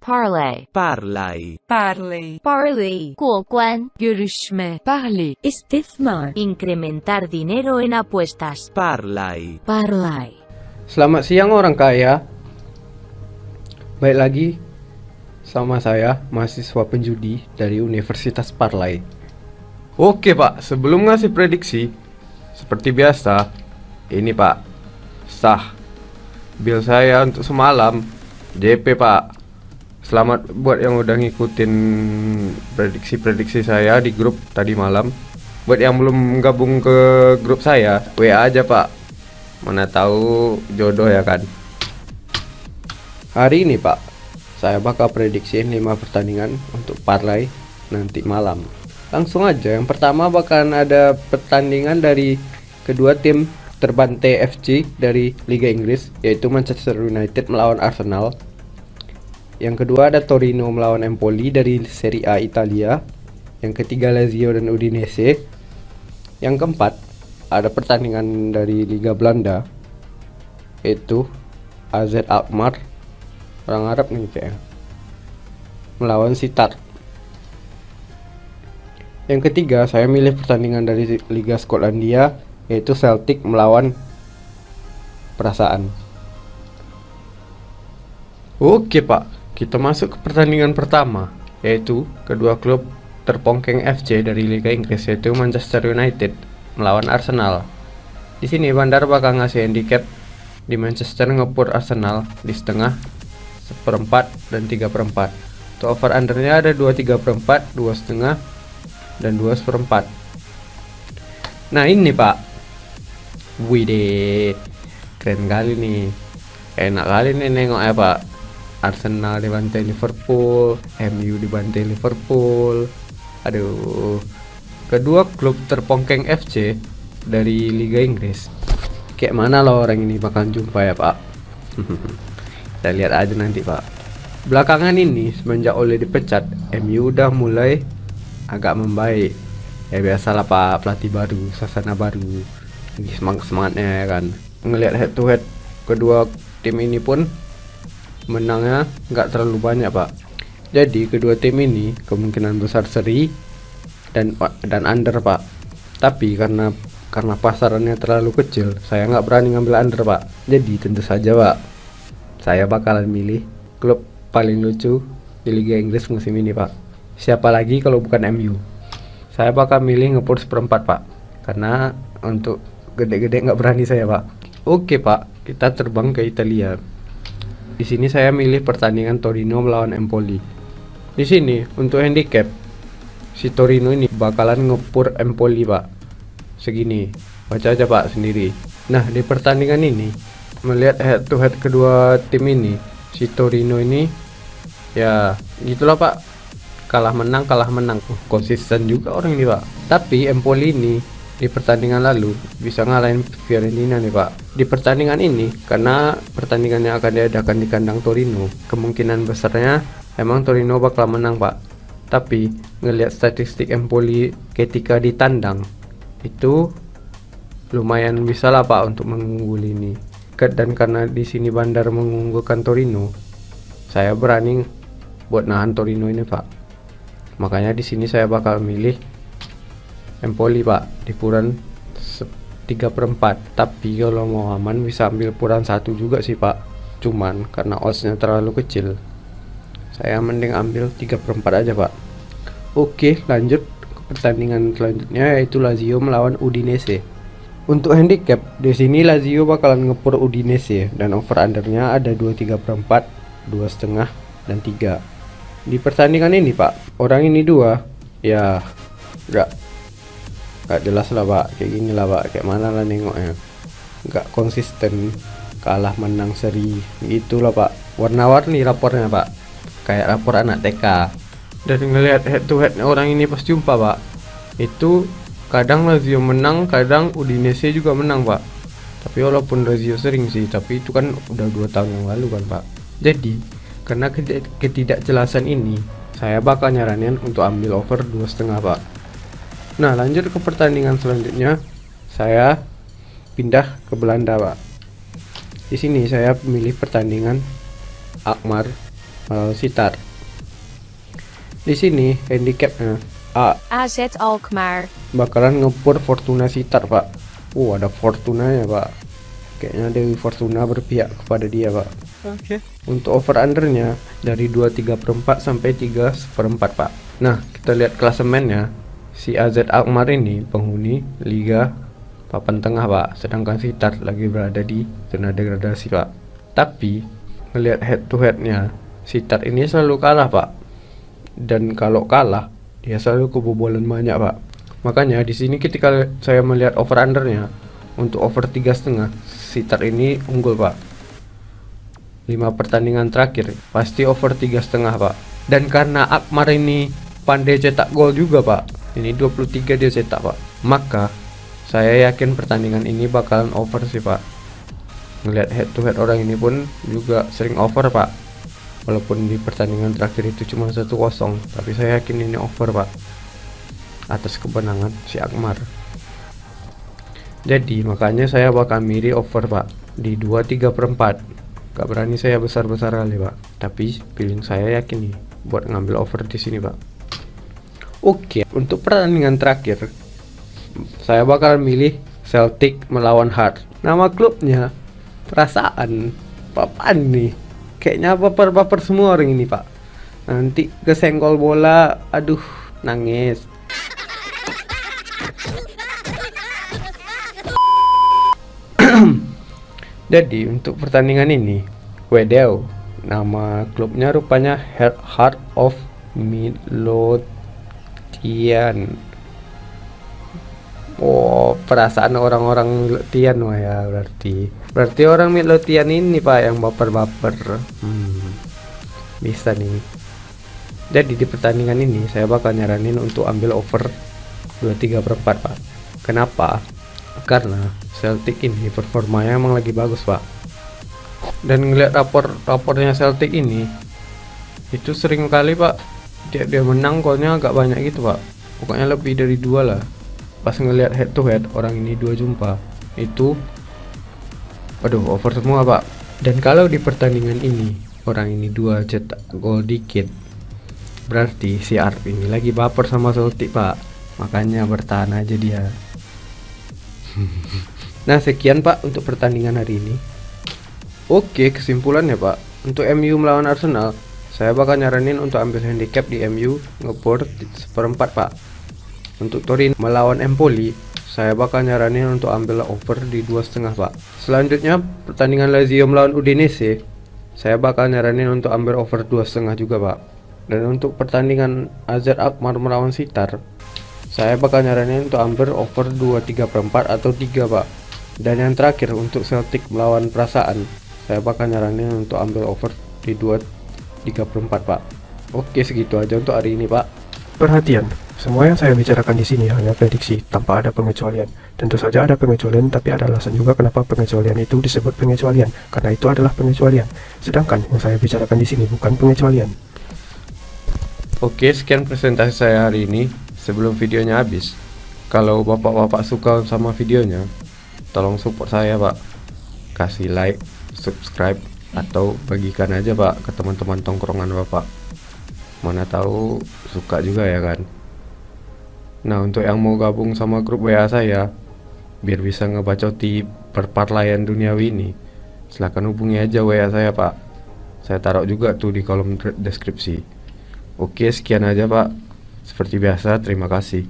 parlay, parlay, parley, parley, 过关, görüşme, parley, istismar, incrementar dinero en apuestas, parlay. parlay. Selamat siang orang kaya. Baik lagi sama saya, mahasiswa penjudi dari Universitas Parlay. Oke Pak, sebelum ngasih prediksi, seperti biasa, ini Pak, sah bil saya untuk semalam, DP Pak. Selamat buat yang udah ngikutin prediksi-prediksi saya di grup tadi malam. Buat yang belum gabung ke grup saya, WA aja Pak. Mana tahu jodoh ya kan. Hari ini Pak, saya bakal prediksiin 5 pertandingan untuk parlay nanti malam. Langsung aja, yang pertama bakalan ada pertandingan dari kedua tim terbante FC dari Liga Inggris, yaitu Manchester United melawan Arsenal. Yang kedua ada Torino melawan Empoli dari Serie A Italia. Yang ketiga Lazio dan Udinese. Yang keempat ada pertandingan dari Liga Belanda, yaitu AZ Alkmaar, orang Arab nih kayaknya, melawan Sittard. Yang ketiga saya milih pertandingan dari Liga Skotlandia, yaitu Celtic melawan Perasaan. Oke Pak, kita masuk ke pertandingan pertama, yaitu kedua klub terpongkeng FC dari Liga Inggris, yaitu Manchester United melawan Arsenal. Di sini Bandar bakal ngasih handicap di Manchester ngepur Arsenal di setengah, 1/4 dan 3/4. Untuk over undernya ada 2/3/4, 2,5 dan 2/4. Nah ini Pak, widih, keren kali nih, enak kali nih nengok ya Pak. Arsenal dibantai Liverpool, MU dibantai Liverpool. Aduh, kedua klub terpongkeng FC dari Liga Inggris. Kayak mana lo orang ini bakal jumpa ya Pak? Kita lihat aja nanti Pak. Belakangan ini semenjak Ole dipecat, MU udah mulai agak membaik. Ya biasalah Pak, pelatih baru, suasana baru, lagi semangatnya ya kan. Ngelihat head to head kedua tim ini pun menangnya nggak terlalu banyak Pak. Jadi kedua tim ini kemungkinan besar seri dan under Pak. Tapi karena pasarannya terlalu kecil, saya nggak berani ngambil under Pak. Jadi tentu saja Pak, saya bakalan milih klub paling lucu di Liga Inggris musim ini Pak. Siapa lagi kalau bukan MU? Saya bakal milih ngepur 1/4 Pak, karena untuk gede-gede nggak berani saya Pak. Oke Pak, kita terbang ke Italia. Di sini saya milih pertandingan Torino melawan Empoli. Di sini untuk handicap, si Torino ini bakalan ngepur Empoli Pak. Segini, baca aja Pak sendiri. Nah di pertandingan ini, melihat head to head kedua tim ini, si Torino ini ya gitulah Pak, kalah menang. Konsisten juga orang ini Pak. Tapi Empoli ini di pertandingan lalu bisa ngalahin Fiorentina nih Pak. Di pertandingan ini, karena pertandingannya akan diadakan di kandang Torino, kemungkinan besarnya emang Torino bakal menang Pak. Tapi ngelihat statistik Empoli ketika ditandang, itu lumayan bisa lah Pak untuk mengungguli ini. Dan karena di sini Bandar mengunggulkan Torino, saya berani buat nahan Torino ini Pak. Makanya di sini saya bakal milih Empoli Pak di puran 3/4. Tapi kalau mau aman bisa ambil puran 1 juga sih Pak. Cuman karena oddsnya terlalu kecil, saya mending ambil 3/4 aja Pak. Oke, lanjut ke pertandingan selanjutnya, yaitu Lazio melawan Udinese. Untuk handicap, di sini Lazio bakalan ngepur Udinese dan over undernya ada 2/3/4, 2,5 dan 3. Di pertandingan ini Pak, orang ini dua ya gak jelas lah Pak, kayak gini lah Pak, kayak mana lah nengoknya, gak konsisten, kalah menang seri gitulah Pak. Warna-warni rapornya Pak, kayak rapor anak TK. Dan ngelihat head to head orang ini pas jumpa Pak, itu kadang Lazio menang, kadang Udinese juga menang Pak. Tapi walaupun Lazio sering sih, tapi itu kan udah 2 tahun yang lalu kan Pak. Jadi karena ketidakjelasan ini, saya bakal nyaranin untuk ambil over 2,5 Pak. Nah lanjut ke pertandingan selanjutnya, saya pindah ke Belanda Pak. Di sini saya memilih pertandingan Alkmaar Sitar. Di sini handicapnya AZ Alkmaar. bakalan ngepur Fortuna Sitar, Pak. Ada Fortunanya, Pak. Kayaknya Dewi Fortuna berpihak kepada dia, Pak. Oke. Untuk over undernya dari 2/3/4 sampai 3/4, Pak. Nah, kita lihat klasemennya. Si AZ Alkmaar ini penghuni Liga papan tengah, Pak. Sedangkan Sitar lagi berada di zona degradasi, Pak. Tapi melihat head to headnya, Sitar ini selalu kalah, Pak. Dan kalau kalah, dia selalu kebobolan banyak, Pak. Makanya di sini ketika saya melihat over undernya untuk over 3,5, Sitar ini unggul, Pak. 5 pertandingan terakhir pasti over 3,5, Pak. Dan karena Alkmaar ini pandai cetak gol juga, Pak. Ini 23 dia cetak, Pak. Maka saya yakin pertandingan ini bakalan over sih, Pak. Ngelihat head to head orang ini pun juga sering over, Pak. Walaupun di pertandingan terakhir itu cuma 1-0, tapi saya yakin ini over, Pak, atas kemenangan si Alkmaar. Jadi makanya saya bakal milih over, Pak, di 2/3/4. Gak berani saya besar-besar kali, Pak, tapi feeling saya yakin nih buat ngambil over di sini, Pak. Oke, untuk pertandingan terakhir saya bakal milih Celtic melawan Hearts. Nama klubnya Perasaan. Papan nih, kayaknya baper-baper semua orang ini, Pak. Nanti kesenggol bola, aduh, nangis. Jadi untuk pertandingan ini, Wedew, nama klubnya rupanya Heart of Midlothian. Perasaan orang-orang Midlothian, wah ya, berarti orang Midlothian ini, Pak, yang baper-baper. Bisa nih. Jadi di pertandingan ini saya bakal nyaranin untuk ambil over 2/3/4, Pak. Kenapa? Karena Celtic ini performanya emang lagi bagus, Pak. Dan ngeliat rapornya Celtic ini, itu sering kali, Pak, dia menang golnya agak banyak gitu, Pak. Pokoknya lebih dari 2 lah. Pas ngeliat head to head orang ini 2 jumpa itu, over semua, Pak. Dan kalau di pertandingan ini orang ini 2 cetak gol dikit, berarti si Arp ini lagi baper sama Celtic, Pak. Makanya bertahan aja dia. Nah, sekian, Pak, untuk pertandingan hari ini. Oke, kesimpulannya, Pak, untuk MU melawan Arsenal, saya bakal nyaranin untuk ambil handicap di MU ngeboard 1/4, Pak. Untuk Torino melawan Empoli, saya bakal nyaranin untuk ambil over di 2,5, Pak. Selanjutnya pertandingan Lazio melawan Udinese, saya bakal nyaranin untuk ambil over 2,5 juga, Pak. Dan untuk pertandingan AZ Alkmaar melawan Sitar, saya bakal nyaranin untuk ambil over 2/3/4 atau 3, Pak. Dan yang terakhir untuk Celtic melawan Perasaan, saya bakal nyaranin untuk ambil over di 2/3/4, Pak. Oke, segitu aja untuk hari ini, Pak. Perhatian, semua yang saya bicarakan di sini hanya prediksi tanpa ada pengecualian. Tentu saja ada pengecualian, tapi ada alasan juga kenapa pengecualian itu disebut pengecualian, karena itu adalah pengecualian. Sedangkan yang saya bicarakan di sini bukan pengecualian. Oke, sekian presentasi saya hari ini. Sebelum videonya habis, kalau bapak-bapak suka sama videonya, tolong support saya, Pak. Kasih like, subscribe, atau bagikan aja, Pak, ke teman-teman tongkrongan Bapak. Mana tahu suka juga ya kan. Nah, untuk yang mau gabung sama grup WA saya biar bisa ngebacoti perparlaian duniawi ini, silahkan hubungi aja WA saya, Pak. Saya taruh juga tuh di kolom deskripsi. Oke, sekian aja, Pak. Seperti biasa, terima kasih.